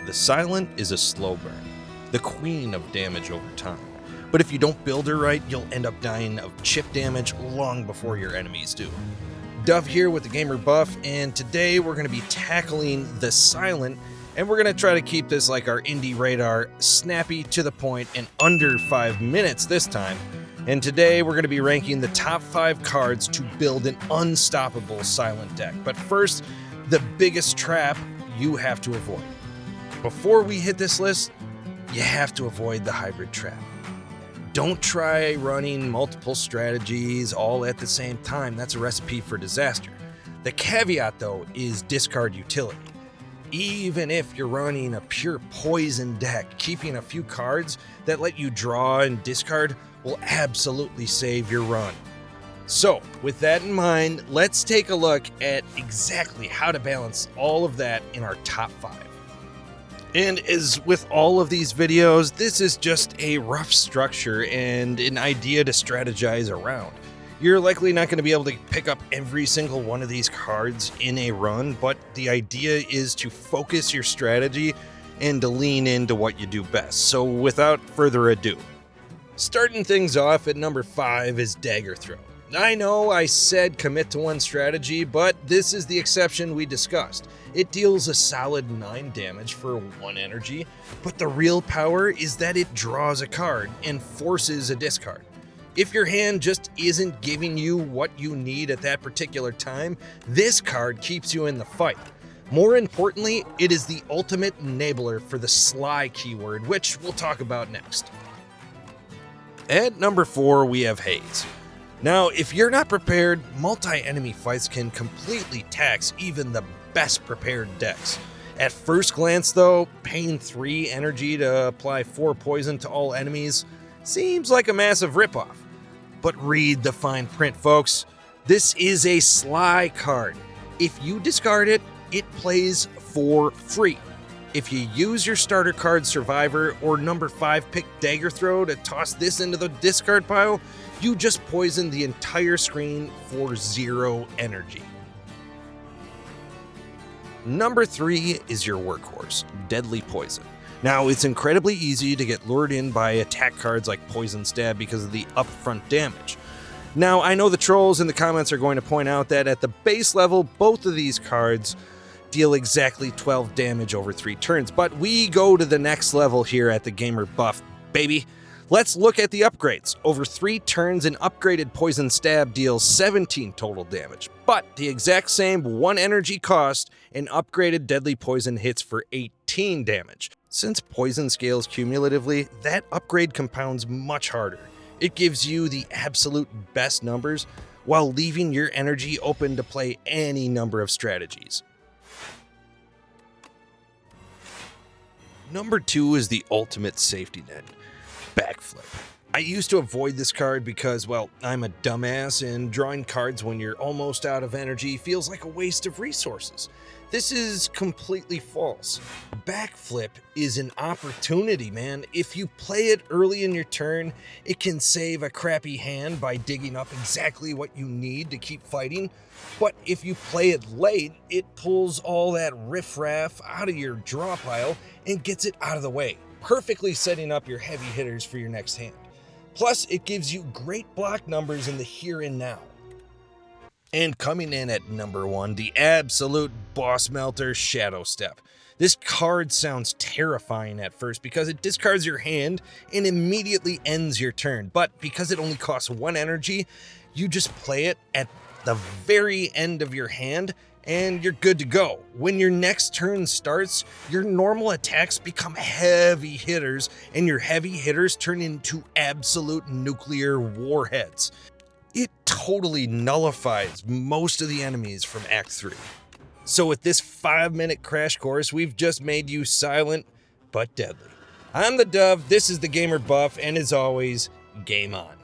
The Silent is a slow burn, the queen of damage over time. But if you don't build her right, you'll end up dying of chip damage long before your enemies do. Dove here with the Gamer Buff, and today we're going to be tackling the Silent, and we're going to try to keep this like our indie radar, snappy, to the point, and under 5 minutes this time. And today we're going to be ranking the top 5 cards to build an unstoppable Silent deck. But first, the biggest trap you have to avoid. Before we hit this list, you have to avoid the hybrid trap. Don't try running multiple strategies all at the same time. That's a recipe for disaster. The caveat, though, is discard utility. Even if you're running a pure poison deck, keeping a few cards that let you draw and discard will absolutely save your run. So, with that in mind, let's take a look at exactly how to balance all of that in our top 5. And as with all of these videos, this is just a rough structure and an idea to strategize around. You're likely not going to be able to pick up every single one of these cards in a run, but the idea is to focus your strategy and to lean into what you do best. So without further ado, starting things off at number 5 is Dagger Throw. I know I said commit to one strategy, but this is the exception we discussed. It deals a solid 9 damage for 1 energy, but the real power is that it draws a card and forces a discard. If your hand just isn't giving you what you need at that particular time, this card keeps you in the fight. More importantly, it is the ultimate enabler for the Sly keyword, which we'll talk about next. At number 4, we have Haze. Now, if you're not prepared, multi-enemy fights can completely tax even the best prepared decks. At first glance though, paying 3 energy to apply 4 poison to all enemies seems like a massive ripoff. But read the fine print, folks. This is a Sly card. If you discard it, it plays for free. If you use your starter card Survivor or number 5 pick Dagger Throw to toss this into the discard pile, you just poison the entire screen for 0 energy. Number 3 is your workhorse, Deadly Poison. Now, it's incredibly easy to get lured in by attack cards like Poison Stab because of the upfront damage. Now, I know the trolls in the comments are going to point out that at the base level, both of these cards deal exactly 12 damage over 3 turns, but we go to the next level here at the Gamer Buff, baby. Let's look at the upgrades. Over 3 turns, an upgraded Poison Stab deals 17 total damage, but the exact same 1 energy cost, an upgraded Deadly Poison hits for 18 damage. Since poison scales cumulatively, that upgrade compounds much harder. It gives you the absolute best numbers while leaving your energy open to play any number of strategies. Number 2 is the ultimate safety net, Backflip. I used to avoid this card because, well, I'm a dumbass and drawing cards when you're almost out of energy feels like a waste of resources. This is completely false. Backflip is an opportunity, man. If you play it early in your turn, it can save a crappy hand by digging up exactly what you need to keep fighting. But if you play it late, it pulls all that riffraff out of your draw pile and gets it out of the way, perfectly setting up your heavy hitters for your next hand. Plus, it gives you great block numbers in the here and now. And coming in at number 1, the absolute boss melter, Shadow Step. This card sounds terrifying at first because it discards your hand and immediately ends your turn, but because it only costs 1 energy, you just play it at the very end of your hand and you're good to go. When your next turn starts, your normal attacks become heavy hitters and your heavy hitters turn into absolute nuclear warheads. It totally nullifies most of the enemies from Act 3. So with this 5-minute crash course, we've just made you silent but deadly. I'm the Dove, this is the Gamer Buff, and as always, game on.